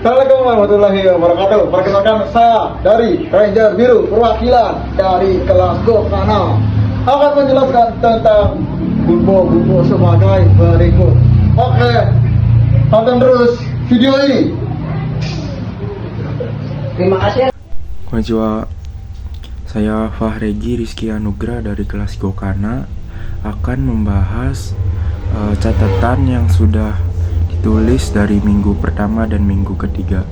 Assalamualaikum warahmatullahi wabarakatuh. Perkenalkan saya dari Ranger Biru, perwakilan dari kelas Gokana, akan menjelaskan tentang Bulbo sebagai berikut. Oke, tonton terus video ini. Terima kasih. Konnichiwa, saya Fahregi Rizky Anugrah dari kelas Gokana akan membahas catatan yang sudah ditulis dari minggu pertama dan minggu ketiga.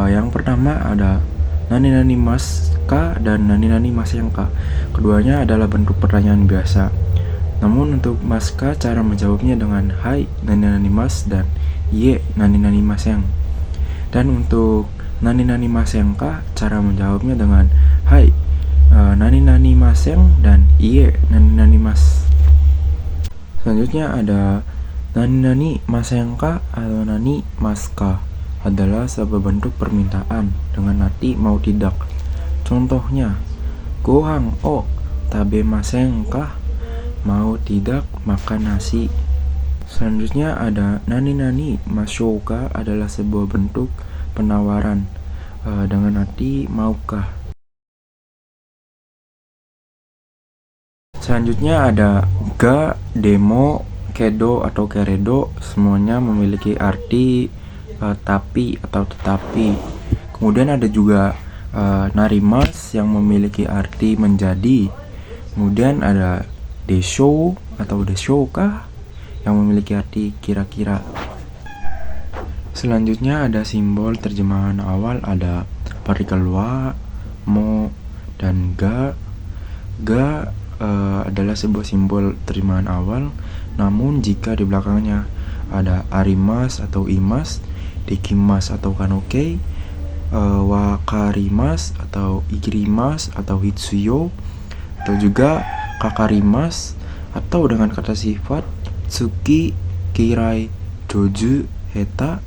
Yang pertama ada nani nani mas ka dan nani nani mas yang ka. Keduanya adalah bentuk pertanyaan biasa. Namun untuk mas ka cara menjawabnya dengan hai nani nani mas dan ye nani nani mas yang. Dan untuk nani nani mas yang ka cara menjawabnya dengan hai nani nani mas yang dan iye nani nani mas. Selanjutnya ada nani nani mas yang ka atau nani mas ka adalah sebuah bentuk permintaan dengan arti mau tidak. Contohnya gohang o tabe masen ka, mau tidak makan nasi. Selanjutnya ada nani nani masyoka adalah sebuah bentuk penawaran dengan arti maukah. Selanjutnya ada ga, demo, kedo atau keredo, semuanya memiliki arti tapi atau tetapi. Kemudian ada juga narimas yang memiliki arti menjadi. Kemudian ada desho atau deshoka yang memiliki arti kira-kira. Selanjutnya ada simbol terjemahan awal, ada partikel wa, mo, dan ga. Ga adalah sebuah simbol terjemahan awal, namun jika di belakangnya ada arimas atau imas, dekimas atau kanoke, wakarimas atau ikirimas atau hitsuyo, atau juga kakarimas, atau dengan kata sifat tsuki, kirai, joju, heta,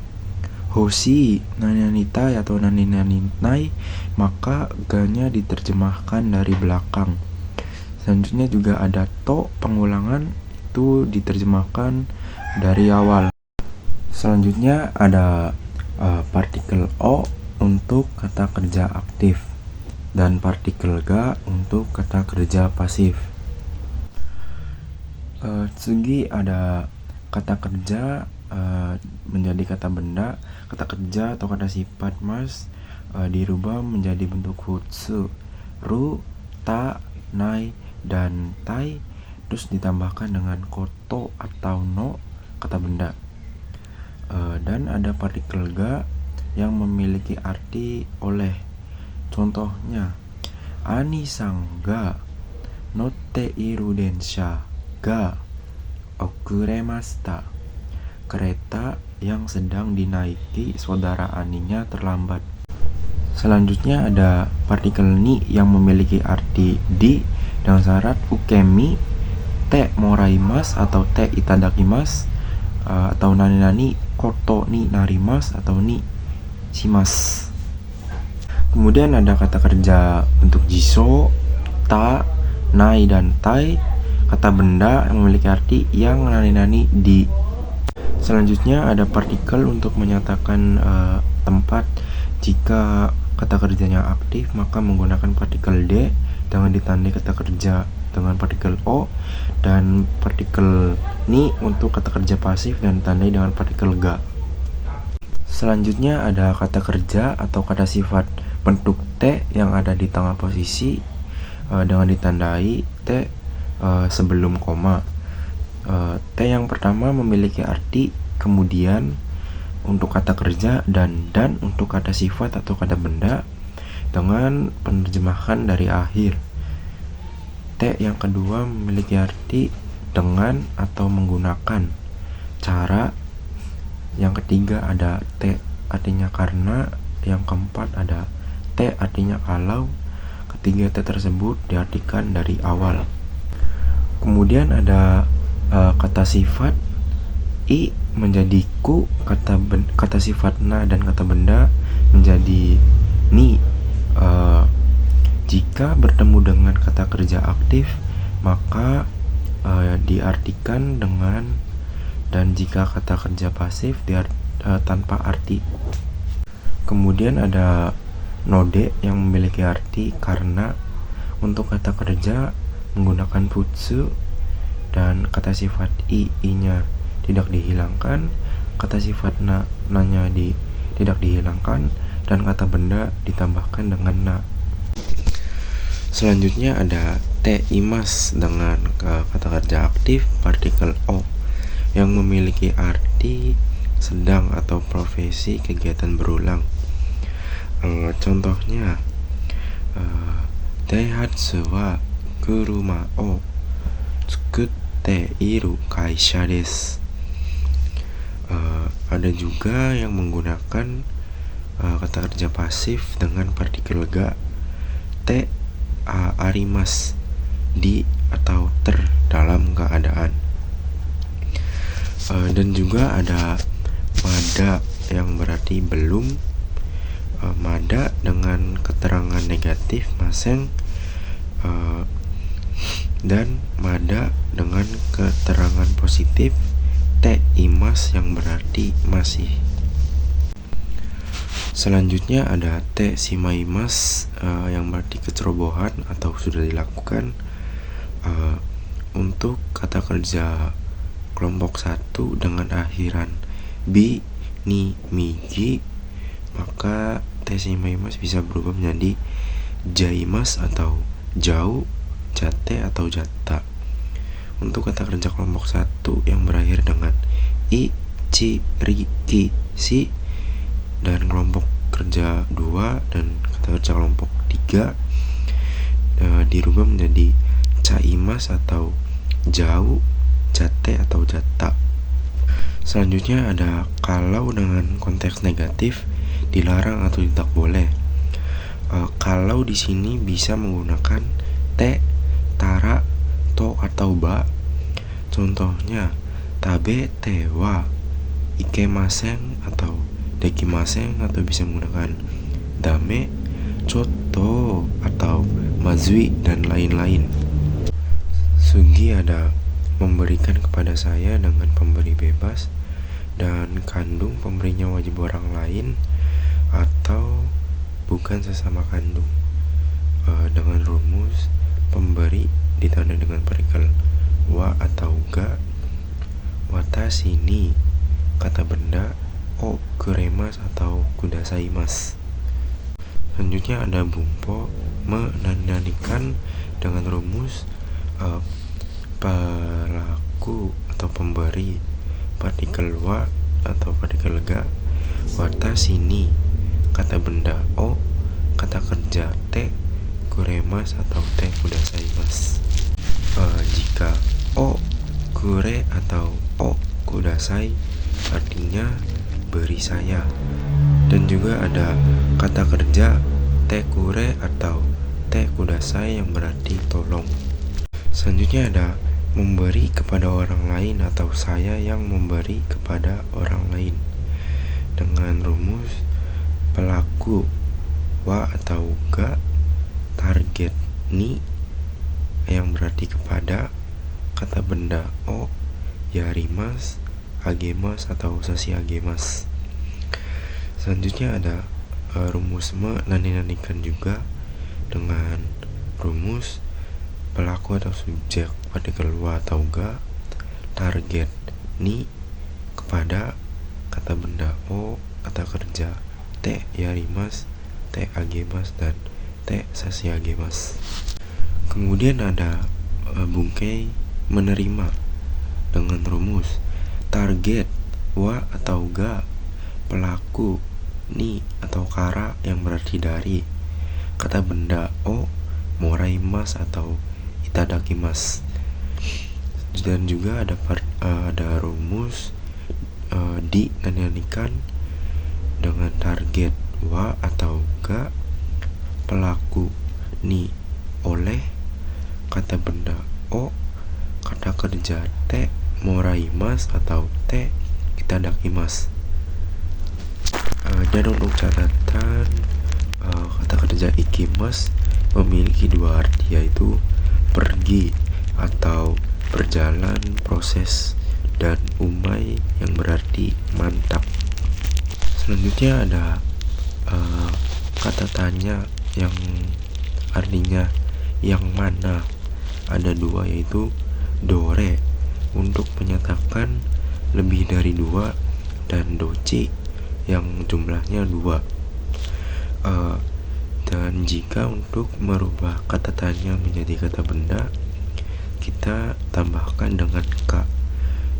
hoshi, nani-nanitai atau nani-naninai, maka ga-nya diterjemahkan dari belakang. Selanjutnya juga ada to, pengulangan, itu diterjemahkan dari awal. Selanjutnya ada partikel o untuk kata kerja aktif dan partikel ga untuk kata kerja pasif. Tsugi ada kata kerja menjadi kata benda, kata kerja atau kata sifat mas dirubah menjadi bentuk futsu, ru, ta, nai, dan tai, terus ditambahkan dengan koto atau no, kata benda. Dan ada partikel ga yang memiliki arti oleh. Contohnya ani sang ga notte iru densha ga okuremashita, kereta yang sedang dinaiki saudara Aninya terlambat. Selanjutnya ada partikel ni yang memiliki arti di dengan syarat ukemi, te moraimas atau te itadakimas, atau nani nani koto ni narimas atau ni shimas. Kemudian ada kata kerja untuk jiso, ta, nai, dan tai, kata benda yang memiliki arti yang nani nani di. Selanjutnya ada partikel untuk menyatakan tempat. Jika kata kerjanya aktif maka menggunakan partikel d dengan ditandai kata kerja dengan partikel o, dan partikel ni untuk kata kerja pasif dan ditandai dengan partikel ga. Selanjutnya ada kata kerja atau kata sifat bentuk t yang ada di tengah posisi dengan ditandai t sebelum koma. T yang pertama memiliki arti kemudian untuk kata kerja dan untuk kata sifat atau kata benda dengan penerjemahan dari akhir. T yang kedua memiliki arti dengan atau menggunakan cara. Yang ketiga ada T artinya karena. Yang keempat ada T artinya kalau. Ketiga T tersebut diartikan dari awal. Kemudian ada kata sifat i menjadi ku, kata sifat na dan kata benda menjadi ni. Jika bertemu dengan kata kerja aktif maka diartikan dengan, dan jika kata kerja pasif tanpa arti. Kemudian ada node yang memiliki arti karena. Untuk kata kerja menggunakan futsu dan kata sifat i-nya tidak dihilangkan, kata sifat na-nya tidak dihilangkan, dan kata benda ditambahkan dengan na. Selanjutnya ada te imas dengan kata kerja aktif partikel o yang memiliki arti sedang atau profesi kegiatan berulang. Contohnya Daihatsu wa kuruma o tsukutte iru kaisha desu. Ada juga yang menggunakan kata kerja pasif dengan partikel ga te arimas, di atau ter dalam keadaan. Dan juga ada mada yang berarti belum, mada dengan keterangan negatif maseng, dan mada dengan keterangan positif te imas yang berarti masih. Selanjutnya ada te shimaimasu yang berarti kecerobohan atau sudah dilakukan. Untuk kata kerja kelompok 1 dengan akhiran bi, ni, migi, maka te shimaimasu bisa berubah menjadi jaimas atau jauh, jate atau jata. Untuk kata kerja kelompok 1 yang berakhir dengan i, ci, ri, ki, si, dan kelompok kerja 2 dan kata kerja kelompok 3 dirubah menjadi caimas atau jauh, jate atau jata. Selanjutnya ada kalau dengan konteks negatif dilarang atau tidak boleh. Kalau di sini bisa menggunakan te, tara, to atau ba. Contohnya tabe te wa ikemasen atau dekimasen, atau bisa menggunakan dame, choto atau mazui dan lain-lain. Sugi ada memberikan kepada saya dengan pemberi bebas, dan kandung pemberinya wajib orang lain atau bukan sesama kandung. Dengan rumus pemberi ditanda dengan partikel wa atau ga. Watashi ni kata benda, o kuremas atau kudasaimasu. Selanjutnya ada bumpo menandanikan dengan rumus pelaku atau pemberi partikel wa atau partikel ga. Watashi ni kata benda o, kata kerja te kuremas atau te kudasaimasu. Jika o kure atau o kudasai artinya beri saya. Dan juga ada kata kerja te kure atau te kudasai yang berarti tolong. Selanjutnya ada memberi kepada orang lain atau saya yang memberi kepada orang lain dengan rumus pelaku wa atau ga, target ni yang berarti kepada, kata benda o, yarimas, agemas atau sasiagemas. Selanjutnya ada rumus menandingan juga dengan rumus pelaku atau subjek partikel wa atau ga, target ni kepada, kata benda o, kata kerja te yarimas, te agemas, dan te sasiagemas. Kemudian ada bungkei menerima dengan rumus target wa atau ga, pelaku ni atau kara yang berarti dari, kata benda o, moraimas atau itadakimasu. Dan juga ada rumus dinyanyikan dengan target wa atau ga, pelaku ni oleh, kata benda o, kata kerja te moraimas atau te itadakimasu. Dan untuk catatan, kata kerja ikimas memiliki dua arti, yaitu pergi atau berjalan, proses, dan umai yang berarti mantap. Selanjutnya ada kata tanya yang artinya yang mana. Ada dua, yaitu dore untuk menyatakan lebih dari dua, dan doci yang jumlahnya dua. Dan jika untuk merubah kata tanya menjadi kata benda, kita tambahkan dengan ka.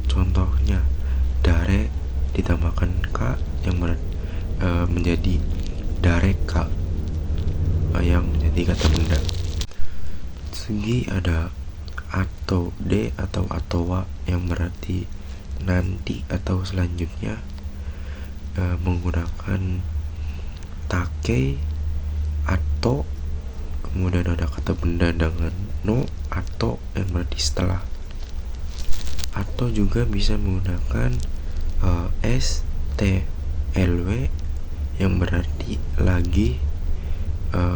Contohnya, dare ditambahkan ka yang menjadi dareka, yang menjadi kata benda. Segi ada atau de atau atowa yang berarti nanti atau selanjutnya, menggunakan take atau, kemudian ada kata benda dengan no atau yang berarti setelah. Atau juga bisa menggunakan stlw yang berarti lagi,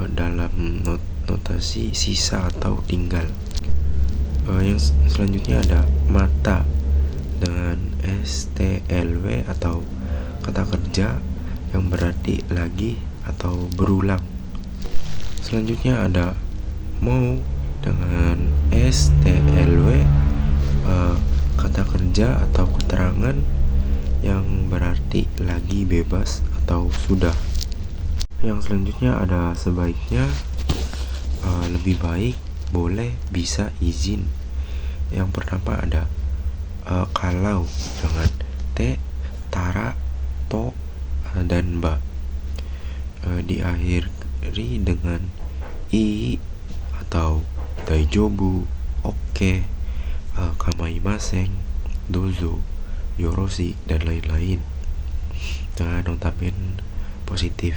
dalam notasi sisa atau tinggal. Yang selanjutnya ada mata dengan stlw atau kata kerja yang berarti lagi atau berulang. Selanjutnya ada mau dengan stlw, kata kerja atau keterangan yang berarti lagi, bebas, atau sudah. Yang selanjutnya ada sebaiknya, lebih baik, boleh, bisa, izin. Yang pertama ada kalau dengan te, tara, to, dan ba. Diakhiri dengan i atau daijobu, oke, kamaimaseng, dozo, yoroshi, dan lain-lain. Dengan notaben positif.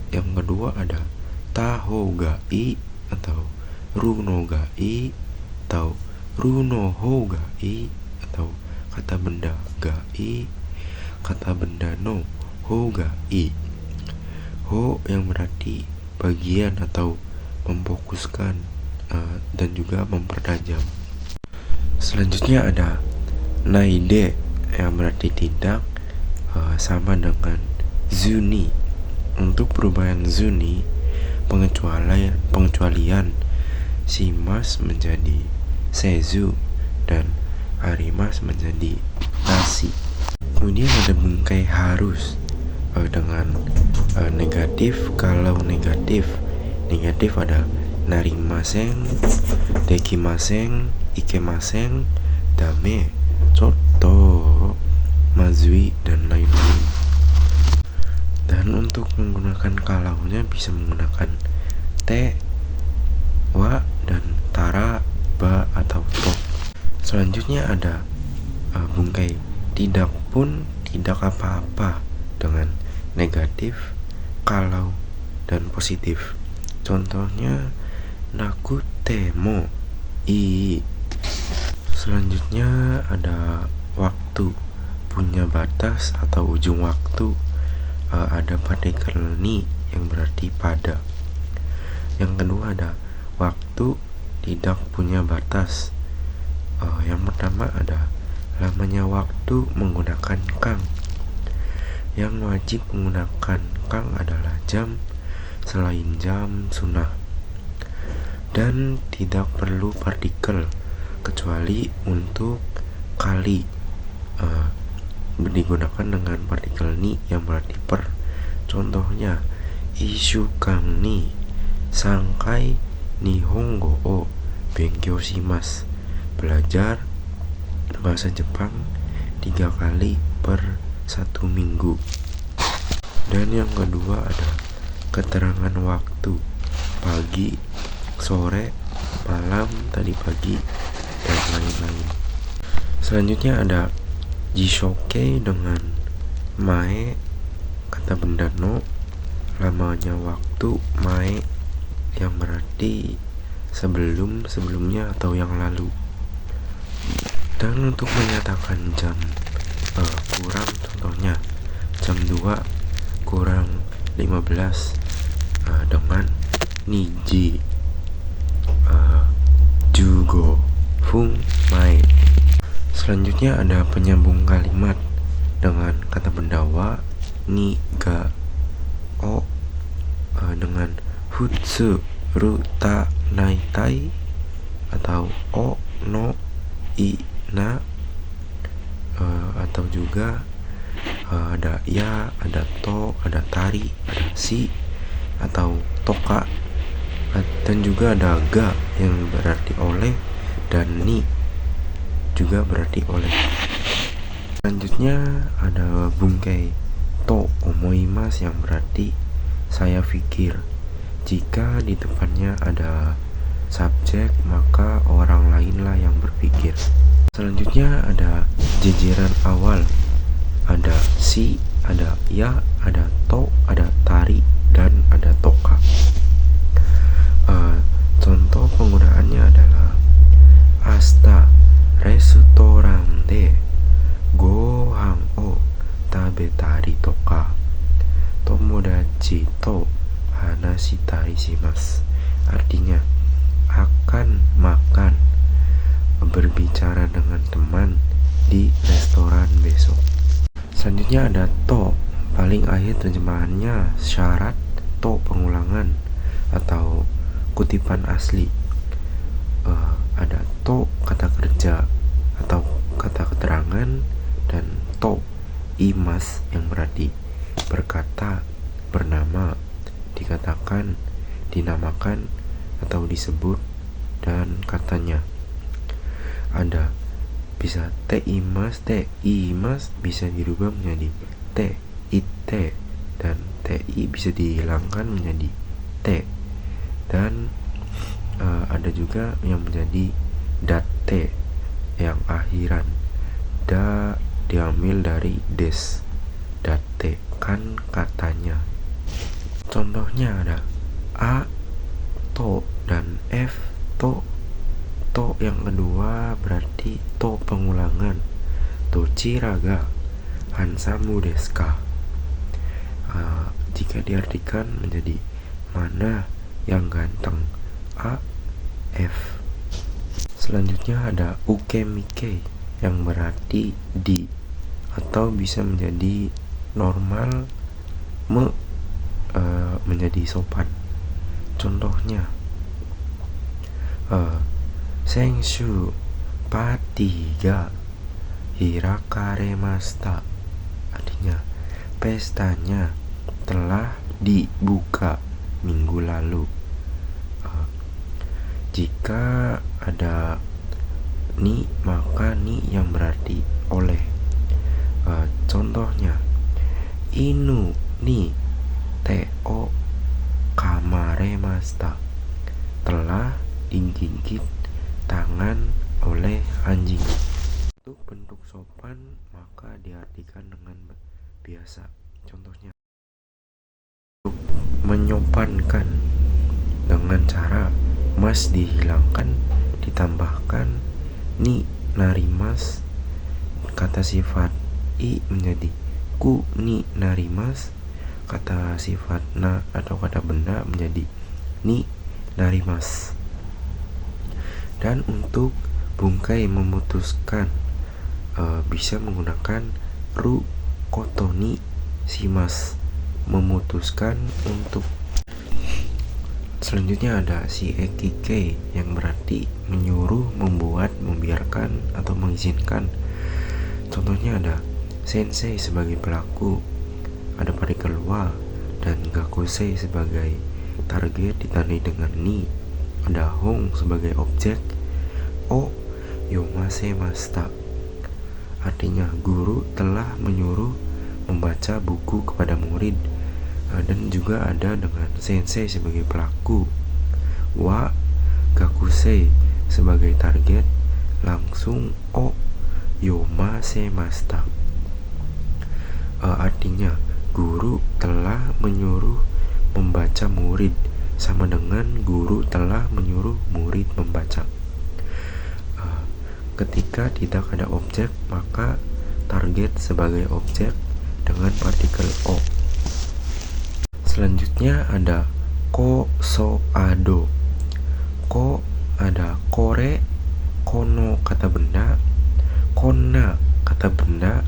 Yang kedua ada taho ga i atau runo ga i atau runo ho ga i, atau kata benda ga i, kata benda no ho ga i. Ho yang berarti bagian atau memfokuskan, dan juga mempertajam. Selanjutnya ada naide yang berarti tidak, sama dengan zuni. Untuk perubahan zuni, pengecualian shimas menjadi sezu dan arimas menjadi nasi. Kemudian ada bingkai harus, dengan negatif. Kalau negatif ada narimaseng, dekimaseng, ikemaseng, dame, coto, mazui, dan lain-lain. Dan untuk menggunakan kalaunya bisa menggunakan te, wa, dan tara, ba, atau to. Selanjutnya ada bungkai tidak pun, tidak apa-apa dengan negatif, kalau, dan positif. Contohnya nakutemo ii. Selanjutnya ada waktu, punya batas atau ujung waktu. Ada partikel ni yang berarti pada. Yang kedua ada waktu tidak punya batas. Yang pertama ada lamanya waktu menggunakan kang. Yang wajib menggunakan kang adalah jam, selain jam sunnah. Dan tidak perlu partikel kecuali untuk kali, digunakan dengan partikel ni yang berarti per. Contohnya ishukan ni sangkai nihongo o benkyou shimasu, belajar bahasa Jepang 3 kali per 1 minggu. Dan yang kedua ada keterangan waktu, pagi, sore, malam, tadi pagi, dan lain-lain. Selanjutnya ada jishoke dengan mae, kata benda no, lamanya waktu, mae yang berarti sebelumnya atau yang lalu. Dan untuk menyatakan jam kurang, contohnya jam 2 kurang 15, dengan niji jugo fung mai. Selanjutnya ada penyambung kalimat dengan kata benda wa, ni ga o dengan futsu ru ta naitai atau o no i na, atau juga ada ya, ada to, ada tari, ada si atau toka, dan juga ada ga yang berarti oleh, dan ni juga berarti oleh. Selanjutnya ada bungkei to omoimas yang berarti saya pikir. Jika di depannya ada subjek, maka orang lainlah yang berpikir. Selanjutnya ada jejeran awal. Ada si, ada ya, ada to, ada tari, dan ada toka. Contoh penggunaannya adalah asta restoran de gohan o tabetari toka tomodachi to hanashitari shimasu. Artinya akan makan, berbicara dengan teman di restoran besok. Selanjutnya ada to, paling akhir terjemahannya syarat, to pengulangan atau kutipan asli. Ada to kata kerja atau kata keterangan, dan to imas yang berarti berkata, bernama, dikatakan, dinamakan atau disebut, dan katanya. Ada bisa te imas, te imas bisa dirubah menjadi te ite, dan te i bisa dihilangkan menjadi te, dan ada juga yang menjadi date yang akhiran. Da diambil dari des, date kan katanya. Contohnya ada a to dan f to. To yang kedua berarti to pengulangan. Tochiraga hansamu desu ka? Jika diartikan menjadi mana yang ganteng, a f. Selanjutnya ada ukemike yang berarti di, atau bisa menjadi normal, menjadi sopan. Contohnya Senshu party ga hirakaremashita. Artinya pestanya telah dibuka minggu lalu. Jika ada ni, maka ni yang berarti oleh. Contohnya inu ni te o kamaremashita, telah digigit tangan oleh anjing. Untuk bentuk sopan maka diartikan dengan biasa. Contohnya untuk menyopankan dengan cara mas dihilangkan, ditambahkan ni narimas, kata sifat i menjadi ku ni narimas, kata sifat na atau kata benda menjadi ni narimas. Dan untuk bungkai memutuskan, bisa menggunakan ru koto ni shimasu, memutuskan untuk. Selanjutnya ada si ekike yang berarti menyuruh, membuat, membiarkan, atau mengizinkan. Contohnya ada sensei sebagai pelaku, ada partikel wa, dan gakusei sebagai target ditandai dengan ni. Ada hong sebagai objek, o yomasemashita, artinya guru telah menyuruh membaca buku kepada murid. Dan juga ada dengan sensei sebagai pelaku, wa gakusei sebagai target, langsung o yomasemashita, artinya guru telah menyuruh membaca murid, sama dengan guru telah menyuruh murid membaca. Ketika tidak ada objek, maka target sebagai objek dengan partikel o. Selanjutnya ada ko so ado. Ko ada kore, kono kata benda, konna kata benda,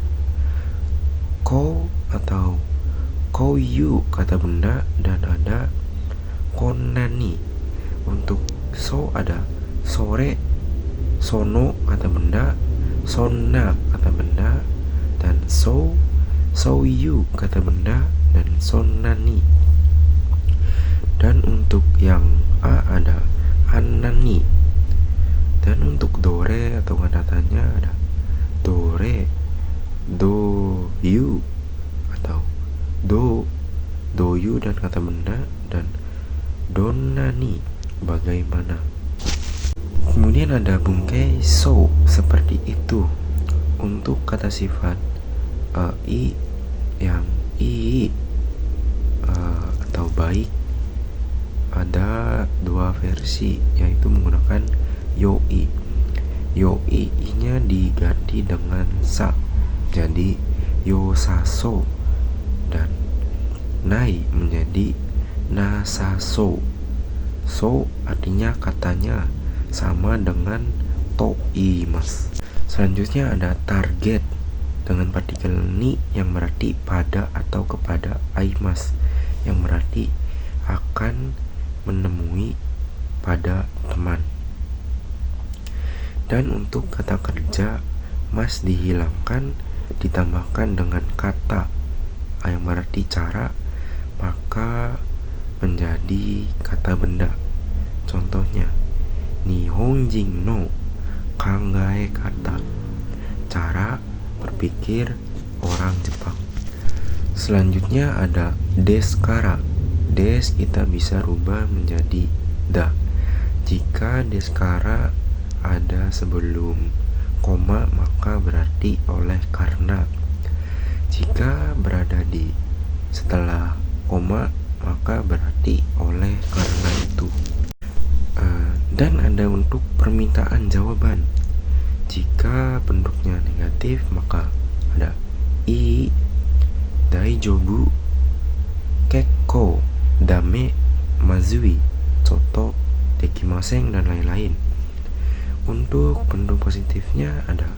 ko atau koyu kata benda, dan ada konani. Untuk so ada sore, sono kata benda, sonna kata benda, dan soyu kata benda, dan sonnani. Dan untuk yang a ada anani. Dan untuk dore atau kata tanya ada dore, doyu atau doyu dan kata benda, dan donani bagaimana. Kemudian ada bungkai so seperti itu. Untuk kata sifat i yang atau baik ada dua versi, yaitu menggunakan yoi. Yoi nya diganti dengan sa, jadi yosaso, dan nai menjadi nasaso. So artinya katanya sama dengan toimas. Selanjutnya ada target dengan partikel ni yang berarti pada atau kepada aimas, yang berarti akan menemui pada teman. Dan untuk kata kerja mas dihilangkan ditambahkan dengan kata yang berarti cara, maka menjadi kata benda. Contohnya Nihonjin no kangae kata, cara berpikir orang Jepang. Selanjutnya ada deskara. Des kita bisa rubah menjadi da jika deskara ada sebelum koma, maka berarti oleh karena. Jika berada di setelah koma, maka berarti oleh karena itu. Dan ada untuk permintaan jawaban. Jika bentuknya negatif, maka ada i daijobu, kekko, dame, mazui, coto, dekimasen, dan lain-lain. Untuk bentuk positifnya ada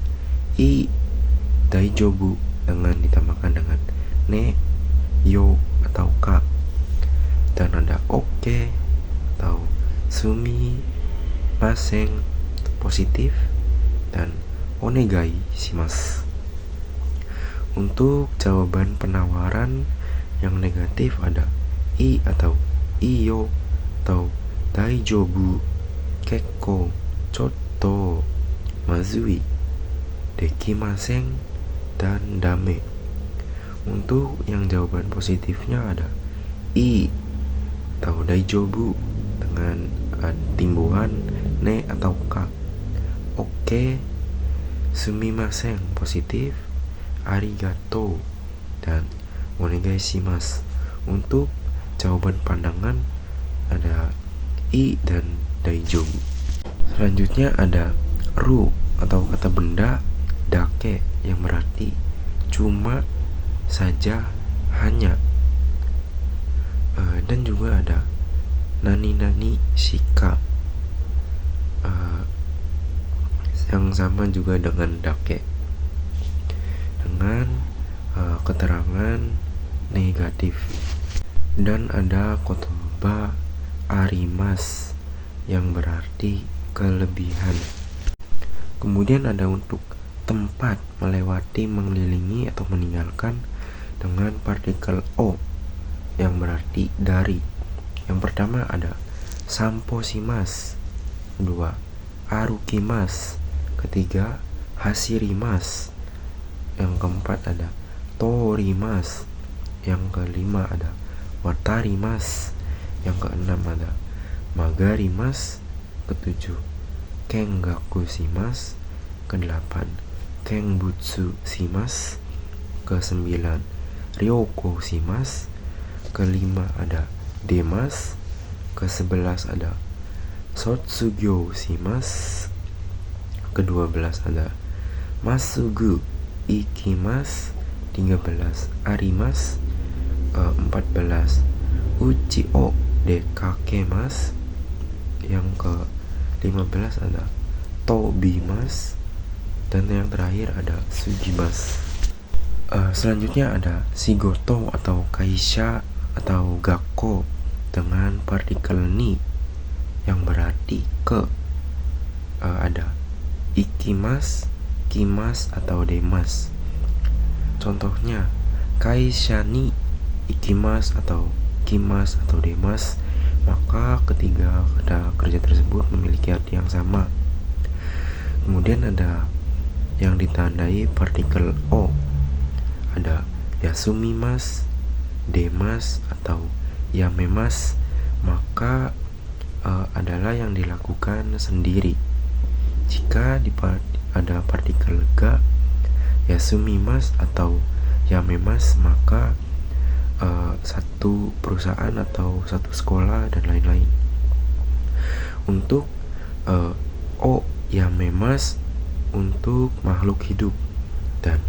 i daijobu dengan ditambahkan dengan ne, yo, atau ka. Dan ada oke atau sumi masen positif, dan onegai shimasu. Untuk jawaban penawaran yang negatif ada i atau iyo atau daijobu, kekko, chotto, mazui, dekimasen, dan dame. Untuk yang jawaban positifnya ada i atau daijobu dengan timbuhan ne atau ka, oke, sumimasen positif, arigato, dan onegai shimasu. Untuk jawaban pandangan ada i dan daijobu. Selanjutnya ada ru atau kata benda dake yang berarti cuma, saja, hanya. Dan juga ada nani shika yang sama juga dengan dake dengan keterangan negatif. Dan ada kotoba arimas yang berarti kelebihan. Kemudian ada untuk tempat, melewati, mengelilingi, atau meninggalkan dengan partikel o yang berarti dari. Yang pertama ada samposimas, kedua arukimas, ketiga hasirimas, yang keempat ada torimas, yang kelima ada watarimas, yang keenam ada magarimas, ketujuh kengaku shimasu, kedelapan kenbutsu shimasu, kesembilan ryoko shimasu, kelima ada demas, ke-11 ada sotsugyo shimasu, ke-12 ada masugu ikimasu, 13 arimasu, ke-14 uchi o dekakemas, yang ke-15 ada tobimas, dan yang terakhir ada sugimas. Selanjutnya ada Shigoto atau Kaisha atau Gakko dengan partikel ni yang berarti ke. Ada ikimas, kimas atau demas. Contohnya Kaisha ni ikimas atau kimas atau demas, maka ketiga kata kerja tersebut memiliki arti yang sama. Kemudian ada yang ditandai partikel o. Ada yasumimas, demas atau yamemas, maka adalah yang dilakukan sendiri. Jika ada partikel ga, yasumimas atau yamemas, maka satu perusahaan atau satu sekolah dan lain-lain. Untuk o yamemas untuk makhluk hidup, dan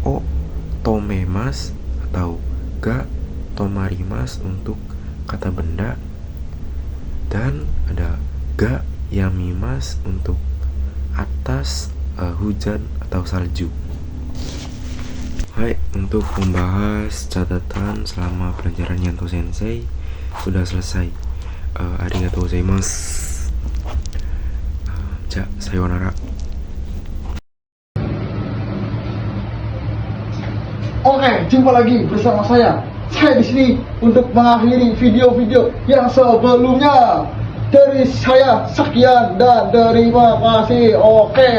o tomemas atau ga tomarimas untuk kata benda, dan ada ga yamimas untuk atas hujan atau salju. Hai, untuk membahas catatan selama pelajaran Yanto Sensei sudah selesai. Arigatou gozaimasu. Sayonara. Oke, jumpa lagi bersama saya. Saya di sini untuk mengakhiri video-video yang sebelumnya. Dari saya sekian dan terima kasih. Oke.